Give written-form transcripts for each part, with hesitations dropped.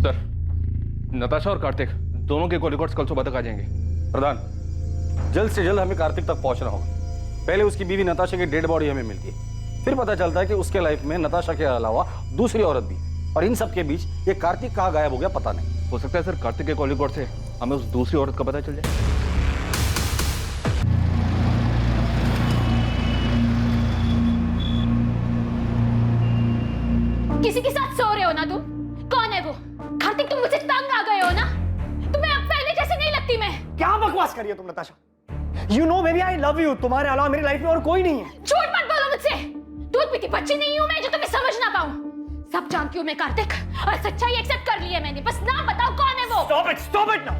Sir, Natasha और कार्तिक दोनों के कॉल रिकॉर्ड्स कल सुबह तक आ जाएंगे। प्रधान, जल्द से जल्द हमें कार्तिक तक पहुंचना होगा। पहले उसकी बीवी नताशा की डेड बॉडी हमें मिलती है, फिर पता चलता है कि उसके लाइफ में नताशा के अलावा दूसरी औरत भी, और इन सब के बीच ये कार्तिक कहाँ गायब हो गया पता नहीं। हो सकता है सर कार्तिक के कॉल रिकॉर्ड से हमें उस दूसरी औरत का पता चल जाए। किसी के साथ सो रहे हो ना तुम? कौन है वो? कार्तिक, तुम मुझसे तंग आ गए हो ना? तुम्हें अब पहले जैसे नहीं लगती मैं। क्या बकवास कर रही हो तुम Natasha? You know baby, I love you. तुम्हारे अलावा मेरी लाइफ में और कोई नहीं है। झूठ मत बोलो मुझसे। दूध पीती बच्ची नहीं हूं मैं जो तुम्हें समझ ना पाऊं। सब जानती हूं मैं कार्तिक, और सच्चाई एक्सेप्ट कर ली है मैंने। बस नाम बताओ कौन है वो? Stop it now.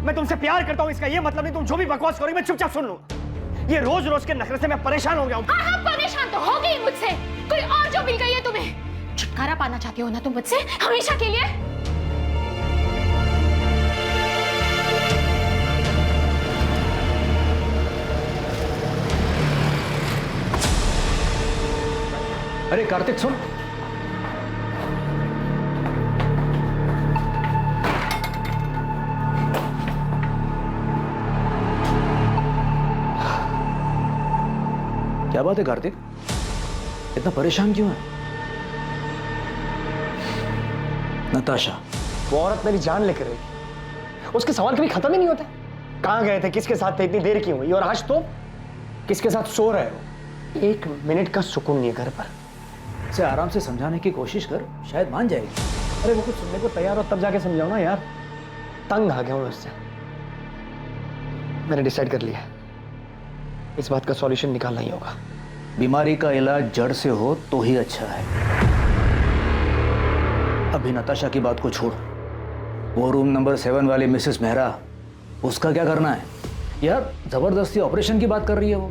मैं तुमसे प्यार करता हूं, इसका ये मतलब नहीं तुम जो भी बकवास करोगे मैं चुपचाप सुन लूंगा। ये रोज रोज के नखरे से मैं परेशान हो गया हूं। हाँ, परेशान तो हो गई मुझसे। कोई और जो मिल गई है तुम्हें। छुटकारा पाना चाहती हो ना तुम मुझसे हमेशा के लिए? अरे कार्तिक सुन। क्या बात है कार्तिक, इतना परेशान क्यों है? नताशा, वो औरत मेरी जान लेकर रही, उसके सवाल कभी खत्म ही नहीं होता। कहां गए थे, किसके साथ थे, इतनी देर क्यों हुई, और आज तो किसके साथ सो रहे हो? एक मिनट का सुकून नहीं है घर पर। इसे आराम से समझाने की कोशिश कर, शायद मान जाएगी। अरे वो कुछ सुनने को तैयार हो तब जाके समझाओ ना यार। तंग आ गया हूं उससे। मैंने डिसाइड कर लिया, इस बात का सॉल्यूशन निकालना ही होगा। बीमारी का इलाज जड़ से हो तो ही अच्छा है। अभी नताशा की बात को छोड़, वो रूम नंबर 7 वाली मिसेस मेहरा, उसका क्या करना है यार? जबरदस्ती ऑपरेशन की बात कर रही है वो।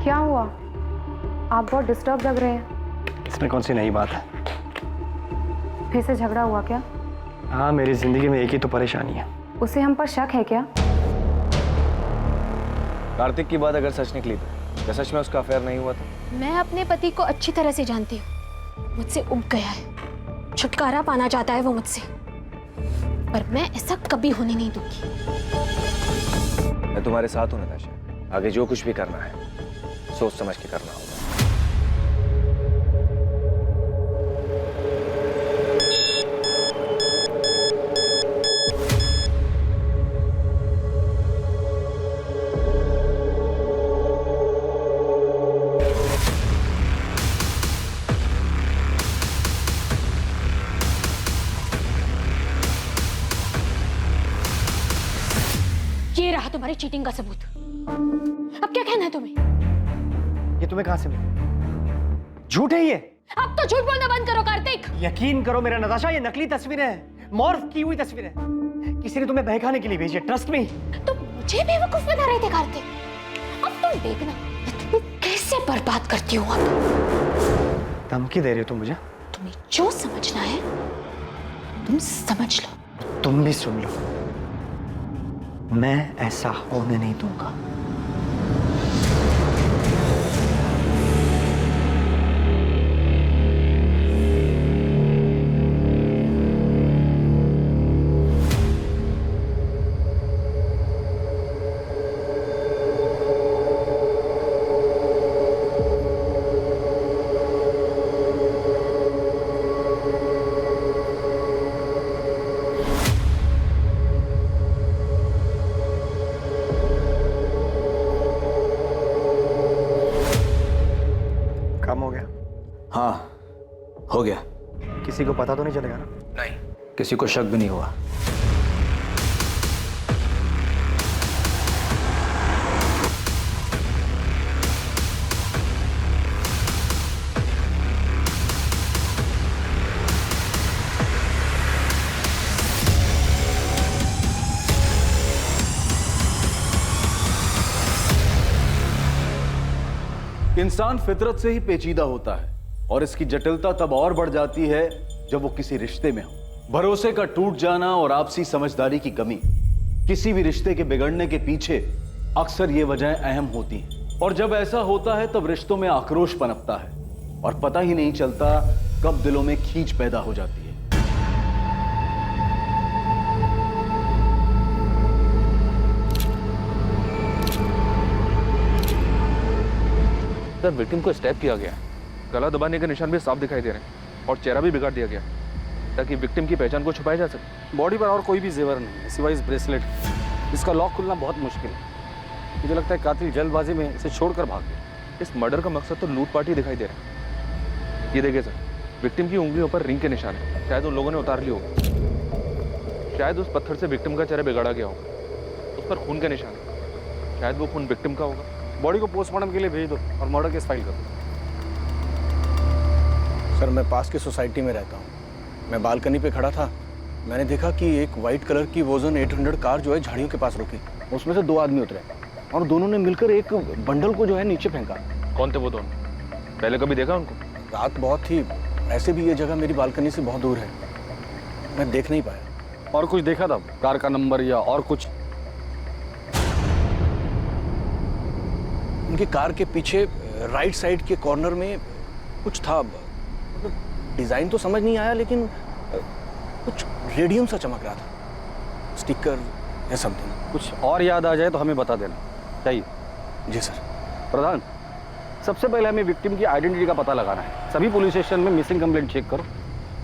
क्या हुआ? आप बहुत डिस्टर्ब लग रहे हैं। इसमें कौन सी नई बात है? फिर से झगड़ा हुआ क्या? हाँ, मेरी जिंदगी में एक ही तो परेशानी है। उसे हम पर शक है क्या? कार्तिक की बात अगर सच निकली तो क्या सच में उसका अफेयर नहीं हुआ था? मैं अपने पति को अच्छी तरह से जानती हूँ। मुझसे उब गया है, छुटकारा पाना चाहता है वो मुझसे, पर मैं ऐसा कभी होने नहीं दूंगी। मैं तुम्हारे साथ हूं नताशा। आगे जो कुछ भी करना है सोच समझ के करना होगा। ये रहा तुम्हारी चीटिंग का सबूत। अब क्या कहना है तुम्हें? ये तुम्हें कहां से मिला? झूठ है ये। अब तो झूठ बोलना बंद करो कार्तिक। यकीन करो मेरा नताशा, ये नकली तस्वीरें हैं, मॉर्फ की हुई तस्वीरें हैं। किसी ने तुम्हें बहकाने के लिए भेजी है, ट्रस्ट मी। तुम मुझे बेवकूफ बना रहे थे कार्तिक। अब तुम देखना मैं तुम्हें कैसे बर्बाद करती हूँ। अब धमकी दे रही हो तुम मुझे? तुम्हें जो समझना है तुम समझ लो। तुम भी सुन लो, मैं ऐसा होने नहीं दूंगा। काम हो गया? हाँ हो गया। किसी को पता तो नहीं चलेगा ना? नहीं, किसी को शक भी नहीं हुआ। इंसान फितरत से ही पेचीदा होता है और इसकी जटिलता तब और बढ़ जाती है जब वो किसी रिश्ते में हो। भरोसे का टूट जाना और आपसी समझदारी की कमी, किसी भी रिश्ते के बिगड़ने के पीछे अक्सर ये वजहें अहम होती हैं। और जब ऐसा होता है तब रिश्तों में आक्रोश पनपता है और पता ही नहीं चलता कब दिलों में खींच पैदा हो जाती है। सर विक्टिम को स्टैप किया गया, गला दबाने के निशान भी साफ दिखाई दे रहे हैं और चेहरा भी बिगाड़ दिया गया ताकि विक्टिम की पहचान को छुपाया जा सके। बॉडी पर और कोई भी जेवर नहीं है सिवाय इस ब्रेसलेट। इसका लॉक खुलना बहुत मुश्किल है। मुझे लगता है कातिल जल्दबाजी में इसे छोड़कर भाग गया। इस मर्डर का मकसद तो लूटपाट ही दिखाई दे रहा है। ये देखिए सर, विक्टिम की उंगलियों पर रिंग के निशान है, शायद उन लोगों ने उतार ली होगा। शायद उस पत्थर से विक्टिम का चेहरा बिगाड़ा गया होगा। उस पर खून के निशान है, शायद वो खून विक्टिम का होगा। बॉडी को पोस्टमार्टम के लिए भेज दो और मर्डर केस फाइल करो। सर मैं पास की सोसाइटी में रहता हूँ। मैं बालकनी पे खड़ा था, मैंने देखा कि एक वाइट कलर की वोजन 800 कार जो है झाड़ियों के पास रुकी। उसमें से 2 आदमी उतरे और दोनों ने मिलकर एक बंडल को जो है नीचे फेंका। कौन थे वो दोनों? पहले कभी देखा उनको? रात बहुत थी, ऐसे भी ये जगह मेरी बालकनी से बहुत दूर है, मैं देख नहीं पाया। और कुछ देखा था? कार का नंबर या और कुछ? उनकी कार के पीछे राइट साइड के कॉर्नर में कुछ था, डिजाइन तो समझ नहीं आया लेकिन कुछ रेडियम सा चमक रहा था, स्टिकर या समथिंग। कुछ और याद आ जाए तो हमें बता देना चाहिए। जी सर। प्रधान, सबसे पहले हमें विक्टिम की आइडेंटिटी का पता लगाना है। सभी पुलिस स्टेशन में मिसिंग कंप्लेंट चेक करो।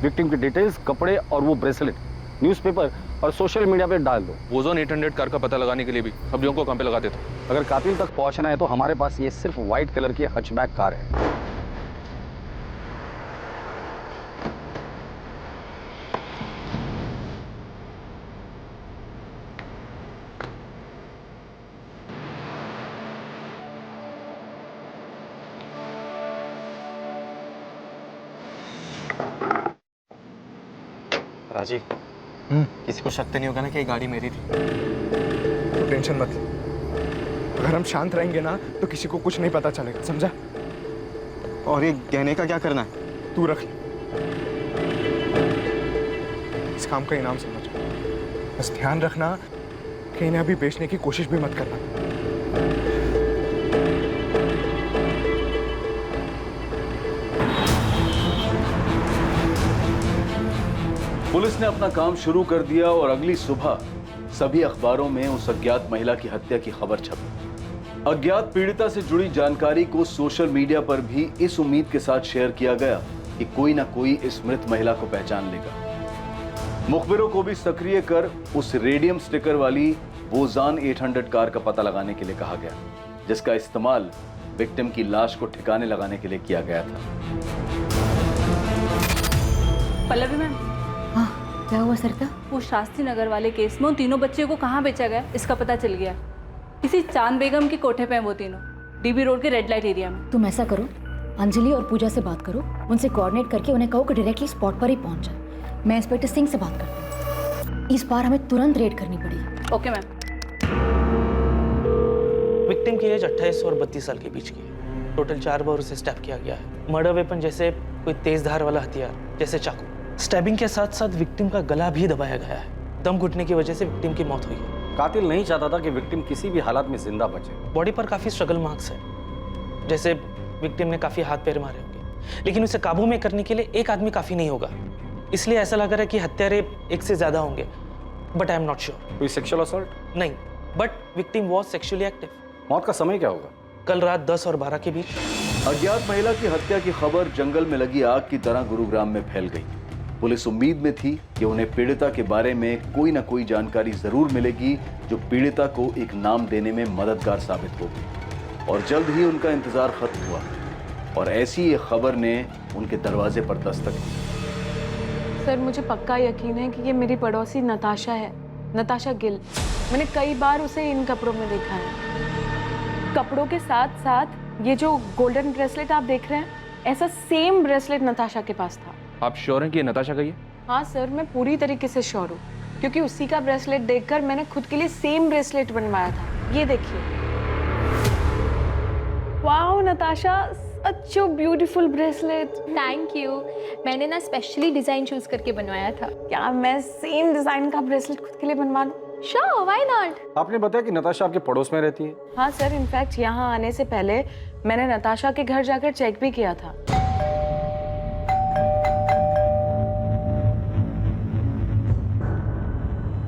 विक्टिम की डिटेल्स, कपड़े और वो ब्रेसलेट न्यूज़पेपर और सोशल मीडिया पे डाल दो। वोजोन 800 कार का पता लगाने के लिए भी सब लोगों को काम पे लगा देता। अगर कातिल तक पहुंचना है तो हमारे पास ये सिर्फ व्हाइट कलर की हचबैक कार है। राजीव, किसी को शक तो नहीं होगा ना कि ये गाड़ी मेरी थी? तो टेंशन मत ले। अगर हम शांत रहेंगे ना तो किसी को कुछ नहीं पता चलेगा, समझा? और ये गहने का क्या करना है? तू रख ले, इस काम का इनाम समझ। बस ध्यान रखना कि इन्हें अभी बेचने की कोशिश भी मत करना। पुलिस ने अपना काम शुरू कर दिया और अगली सुबह सभी अखबारों में उस अज्ञात महिला की हत्या की खबर छपी। अज्ञात पीड़िता से जुड़ी जानकारी को सोशल मीडिया पर भी इस उम्मीद के साथ शेयर किया गया कि कोई ना कोई इस मृत महिला को पहचान लेगा। मुखबिरों को भी सक्रिय कर उस रेडियम स्टिकर वाली वोजान 800 कार का पता लगाने के लिए कहा गया, जिसका इस्तेमाल विक्टिम की लाश को ठिकाने लगाने के लिए किया गया था। पल्लवी मैम, हाँ, क्या हुआ सरिता? वो शास्त्री नगर वाले केस में उन तीनों बच्चों को कहाँ बेचा गया इसका पता चल गया। किसी चांद बेगम के कोठे पे हैं वो तीनों, डीबी रोड के रेड लाइट एरिया में। तुम ऐसा करो, अंजलि और पूजा से बात करो, उनसे कोऑर्डिनेट करके उन्हें कहो कि डायरेक्टली स्पॉट पर ही पहुंच जाए। मैं इंस्पेक्टर सिंह से बात करती हूँ। इस बार हमें तुरंत रेड करनी पड़ेगी। Okay ma'am. विक्टिम की एज 28 और 32 साल के बीच की है। टोटल 4 बार उसे स्टैब किया गया है। मर्डर वेपन जैसे कोई तेज धार वाला हथियार जैसे चाकू। स्टैबिंग के साथ साथ विक्टिम का गला भी दबाया गया है। दम घुटने की वजह से विक्टिम की मौत हुई है। कातिल नहीं चाहता था कि विक्टिम किसी भी हालात में जिंदा बचे। बॉडी पर काफी स्ट्रगल मार्क्स है, जैसे विक्टिम ने काफी हाथ पैर मारे होंगे, लेकिन उसे काबू में करने के लिए एक आदमी काफी नहीं होगा। इसलिए ऐसा लग रहा है कि हत्यारे एक से ज्यादा होंगे, but I am not sure. कोई सेक्सुअल असॉल्ट? नहीं, but victim was sexually active. मौत का समय क्या होगा? कल रात 10 और 12 के बीच। अज्ञात महिला की हत्या की खबर जंगल में लगी आग की तरह गुरुग्राम में फैल गई। पुलिस उम्मीद में थी कि उन्हें पीड़िता के बारे में कोई ना कोई जानकारी जरूर मिलेगी जो पीड़िता को एक नाम देने में मददगार साबित होगी। और जल्द ही उनका इंतजार खत्म हुआ और ऐसी एक खबर ने उनके दरवाजे पर दस्तक दी। सर, मुझे पक्का यकीन है कि ये मेरी पड़ोसी नताशा है, नताशा गिल। मैंने कई बार उसे इन कपड़ों में देखा है। कपड़ों के साथ साथ ये जो गोल्डन ब्रेसलेट आप देख रहे हैं, ऐसा सेम ब्रेसलेट नताशा के पास था। आप श्योर हैं कि ये नताशा का ही है? हाँ सर, मैं पूरी तरीके से श्योर हूँ, क्योंकि उसी का ब्रेसलेट देखकर मैंने खुद के लिए सेम ब्रेसलेट बनवाया था। ये देखिए। Wow Natasha, such a beautiful bracelet. Thank you. मैंने ना स्पेशली डिजाइन चूज करके बनवाया था। क्या मैं सेम डिजाइन का ब्रेसलेट खुद के लिए बनवा लूं? Sure, why not? आपने बताया कि नताशा आपके पड़ोस में रहती है। हाँ सर, इनफैक्ट यहाँ आने से पहले मैंने नताशा के घर जाकर चेक भी किया था।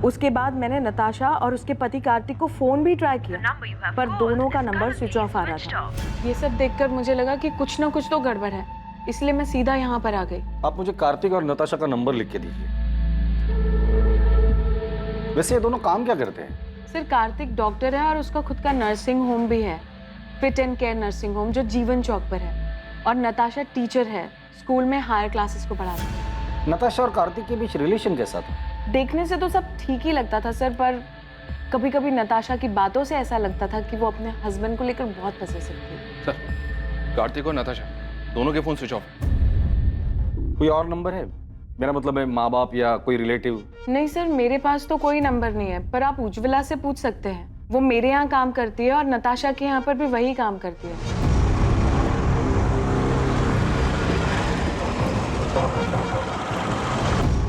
उसके बाद मैंने नताशा और उसके पति कार्तिक को फोन भी ट्राई किया, पर दोनों का नंबर स्विच ऑफ आ रहा था। ये सब देखकर मुझे लगा कि कुछ ना कुछ तो गड़बड़ है, इसलिए मैं सीधा यहाँ पर आ गई। आप मुझे कार्तिक और नताशा का नंबर लिख के दीजिए। वैसे ये दोनों काम क्या करते हैं? सर, कार्तिक डॉक्टर है और उसका खुद का नर्सिंग होम भी है, fit and care nursing home, जो जीवन चौक पर है। और नताशा टीचर है, स्कूल में हायर क्लासेस को पढ़ाती है। नताशा और कार्तिक के बीच रिलेशन कैसा था? देखने से तो सब ठीक ही लगता था सर, पर कभी कभी नताशा की बातों से ऐसा लगता था कि वो अपने हस्बैंड को लेकर बहुत पसेसिव थी। सर, कार्तिक और नताशा दोनों के फोन स्विच ऑफ। कोई और नंबर है? मेरा मतलब है माँ बाप या कोई रिलेटिव? नहीं सर, मेरे पास तो कोई नंबर नहीं है, पर आप उज्ज्वला से पूछ सकते हैं। वो मेरे यहाँ काम करती है और नताशा के यहाँ पर भी वही काम करती है।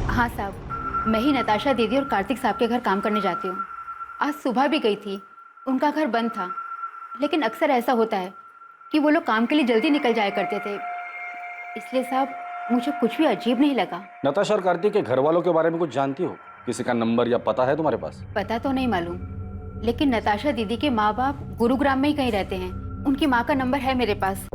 हाँ साहब, मैं ही नताशा दीदी और कार्तिक साहब के घर काम करने जाती हूँ। आज सुबह भी गई थी, उनका घर बंद था, लेकिन अक्सर ऐसा होता है कि वो लोग काम के लिए जल्दी निकल जाया करते थे, इसलिए साहब मुझे कुछ भी अजीब नहीं लगा। नताशा और कार्तिक के घर वालों के बारे में कुछ जानती हो? किसी का नंबर या पता है तुम्हारे पास? पता तो नहीं मालूम, लेकिन नताशा दीदी के माँ बाप गुरुग्राम में ही कहीं रहते हैं। उनकी माँ का नंबर है मेरे पास।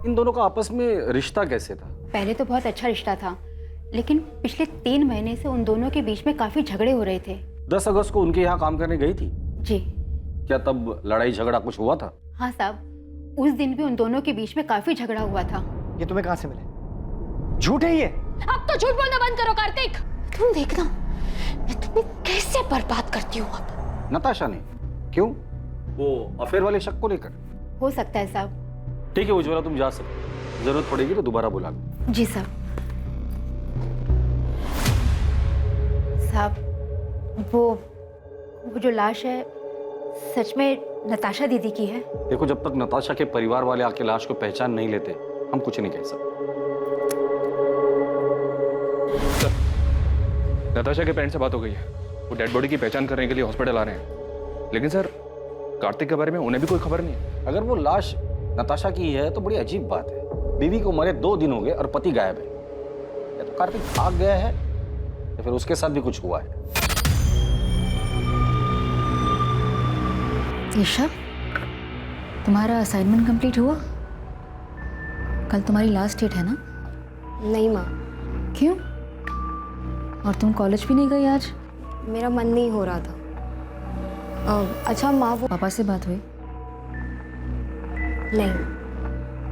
इन दोनों का आपस में रिश्ता कैसे था? पहले तो बहुत अच्छा रिश्ता था, लेकिन पिछले 3 महीने से उन दोनों के बीच में काफी झगड़े हो रहे थे। 10 अगस्त को उनके यहाँ काम करने गई थी? जी। क्या तब लड़ाई झगड़ा कुछ हुआ था? हाँ साहब, उस दिन भी उन दोनों के बीच में काफी झगड़ा हुआ था। ये तुम्हें कहाँ से मिले? झूठ है ये। अब तो झूठ बोलना बंद करो कार्तिक। तुम देखना मैं तुम्हें कैसे बर्बाद करती हूँ अब। नताशा ने? क्यों? वो अफेयर वाले शक को लेकर? हो सकता है साहब। ठीक है उज्ज्वला, तुम जा सकते हो, जरूरत पड़ेगी तो दोबारा बुला लो। जी साहब। साहब, वो जो लाश है सच में नताशा दीदी की है? देखो, जब तक नताशा के परिवार वाले आके लाश को पहचान नहीं लेते हम कुछ नहीं कह सकते। नताशा के पेरेंट्स से बात हो गई है, वो डेड बॉडी की पहचान करने के लिए हॉस्पिटल आ रहे हैं, लेकिन सर कार्तिक के बारे में उन्हें भी कोई खबर नहीं है। अगर वो लाश नताशा की है तो बड़ी अजीब बात है। बीवी को मरे 2 दिन हो गए और पति गायब है। या तो कार्तिक भाग गया है या फिर उसके साथ भी कुछ हुआ है। ईशा, तुम्हारा असाइनमेंट कंप्लीट हुआ? कल तुम्हारी लास्ट डेट है ना? नहीं माँ। क्यों? और तुम कॉलेज भी नहीं गई आज? मेरा मन नहीं हो रहा था। अच्छा माँ, वो पापा से बात हुई? नहीं,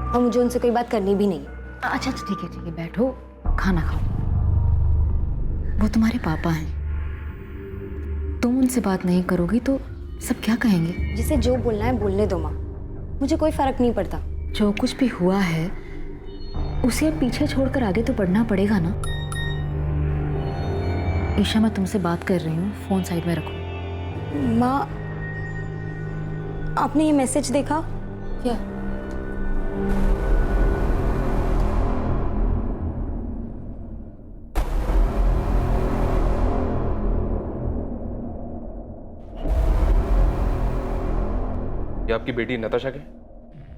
और मुझे उनसे कोई बात करनी भी नहीं। अच्छा ठीक है, बैठो, खाना खाओ। वो तुम्हारे पापा हैं, तुम उनसे बात नहीं करोगी तो सब क्या कहेंगे? जिसे जो बोलना है बोलने दो माँ, मुझे कोई फर्क नहीं पड़ता। जो कुछ भी हुआ है उसे अब पीछे छोड़कर आगे तो बढ़ना पड़ेगा ना। ईशा, मैं तुमसे बात कर रही हूँ, फोन साइड में रखो। माँ, आपने ये मैसेज देखा? क्या? ये आपकी बेटी नताशा के?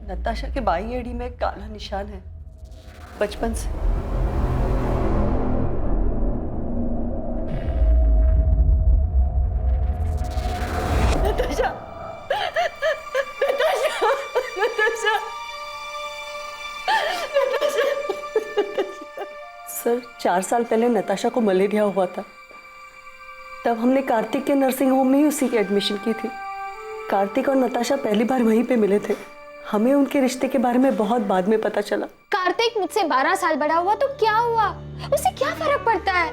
नताशा के बाई एड़ी में काला निशान है, बचपन से। नताशा, नताशा, नताशा, सर 4 साल पहले नताशा को मलेरिया हुआ था, तब हमने कार्तिक के नर्सिंग होम में ही उसी की एडमिशन की थी। कार्तिक और नताशा पहली बार वहीं पे मिले थे। हमें उनके रिश्ते के बारे में बहुत बाद में पता चला। कार्तिक मुझसे 12 साल बड़ा हुआ तो क्या हुआ, उसे क्या फर्क पड़ता है?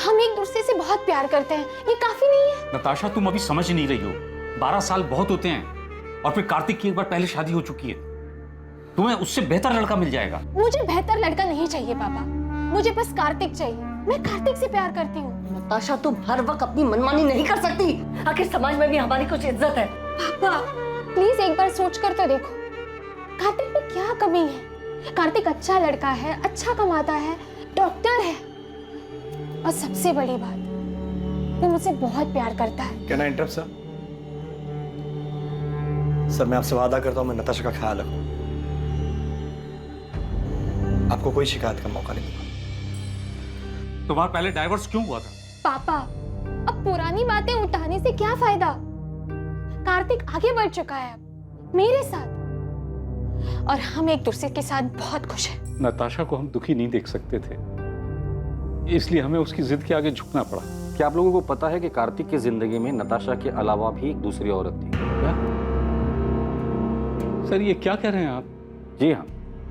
हम एक दूसरे से बहुत प्यार करते हैं, ये काफी नहीं है? नताशा, तुम अभी समझ नहीं रही हो। 12 साल बहुत होते हैं, और फिर कार्तिक की एक बार पहले शादी हो चुकी है। तुम्हें उससे बेहतर लड़का मिल जाएगा। मुझे बेहतर लड़का नहीं चाहिए पापा, मुझे बस कार्तिक चाहिए। मैं कार्तिक से प्यार करती हूँ। नताशा, तुम हर वक्त अपनी मनमानी नहीं कर सकती। आखिर समाज में भी हमारी कुछ इज्जत है। पापा प्लीज एक बार सोच कर तो देखो, कार्तिक में क्या कमी है? कार्तिक अच्छा लड़का है, अच्छा कमाता है, डॉक्टर है, और सबसे बड़ी बात, वो मुझसे बहुत प्यार करता है। Can I interrupt sir? Sir मैं आपसे वादा करता हूं मैं नताशा का ख्याल रखूं। आपको कोई शिकायत का मौका नहीं दूंगा। तुम्हारा पहले डाइवोर्स क्यों हुआ था? पापा, अब पुरानी बातें उठाने से क्या फायदा? कार्तिक आगे बढ़ चुका है अब मेरे साथ, और हम एक दूसरे के साथ बहुत खुश हैं। नताशा को हम दुखी नहीं देख सकते थे, इसलिए हमें उसकी जिद के आगे झुकना पड़ा। क्या आप लोगों को पता है कि कार्तिक की जिंदगी में नताशा के अलावा भी एक दूसरी औरत थी? सर ये क्या कह रहे हैं आप? जी हाँ,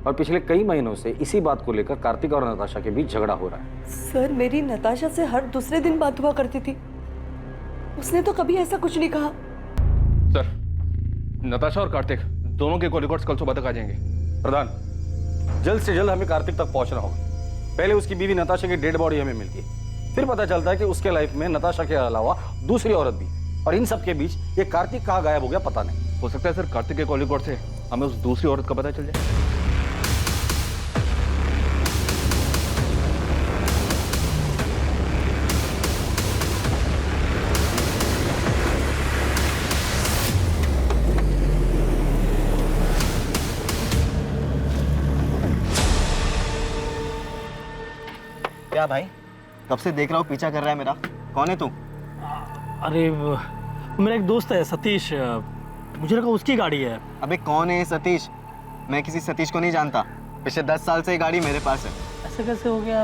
और पिछले कई महीनों से इसी बात को लेकर कार्तिक और नताशा के बीच झगड़ा हो रहा है। सर मेरी नताशा से हर दूसरे दिन बात हुआ करती थी, उसने तो कभी ऐसा कुछ नहीं कहा। सर, नताशा और कार्तिक दोनों के कॉल रिकॉर्ड्स कल सुबह तक आ जाएंगे। प्रधान, जल्द से जल्द हमें कार्तिक तक पहुंचना होगा। पहले उसकी बीवी नताशा की डेड बॉडी हमें मिलती है, फिर पता चलता है कि उसके लाइफ में नताशा के अलावा दूसरी औरत भी, और इन सब के बीच ये कार्तिक कहाँ गायब हो गया पता नहीं। हो सकता है सर कार्तिक के कॉल रिकॉर्ड से हमें उस दूसरी औरत का पता चल जाए। क्या भाई, कब से देख रहा हूँ पीछा कर रहा है मेरा? कौन है तू? अरे मेरा एक दोस्त है सतीश, मुझे लगा उसकी गाड़ी है। अबे कौन है सतीश? मैं किसी सतीश को नहीं जानता। पिछले 10 साल से ये गाड़ी मेरे पास है। ऐसे कैसे हो गया?